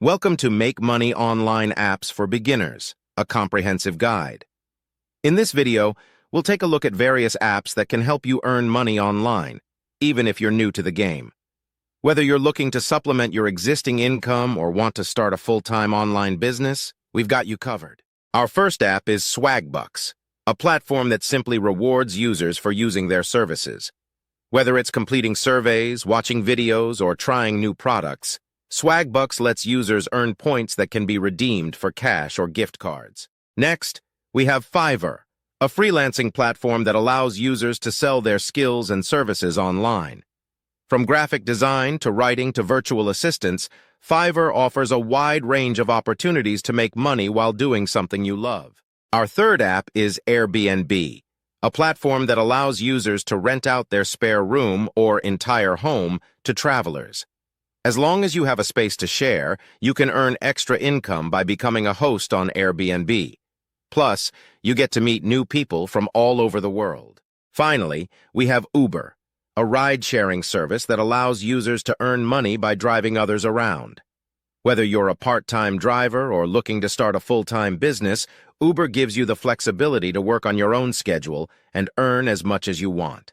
Welcome to Make Money Online Apps for Beginners, a comprehensive guide. In this video, we'll take a look at various apps that can help you earn money online, even if you're new to the game. Whether you're looking to supplement your existing income or want to start a full-time online business, we've got you covered. Our first app is Swagbucks, a platform that simply rewards users for using their services. Whether it's completing surveys, watching videos, or trying new products, Swagbucks lets users earn points that can be redeemed for cash or gift cards. Next, we have Fiverr, a freelancing platform that allows users to sell their skills and services online. From graphic design to writing to virtual assistants, Fiverr offers a wide range of opportunities to make money while doing something you love. Our third app is Airbnb, a platform that allows users to rent out their spare room or entire home to travelers. As long as you have a space to share, you can earn extra income by becoming a host on Airbnb. Plus, you get to meet new people from all over the world. Finally, we have Uber, a ride-sharing service that allows users to earn money by driving others around. Whether you're a part-time driver or looking to start a full-time business, Uber gives you the flexibility to work on your own schedule and earn as much as you want.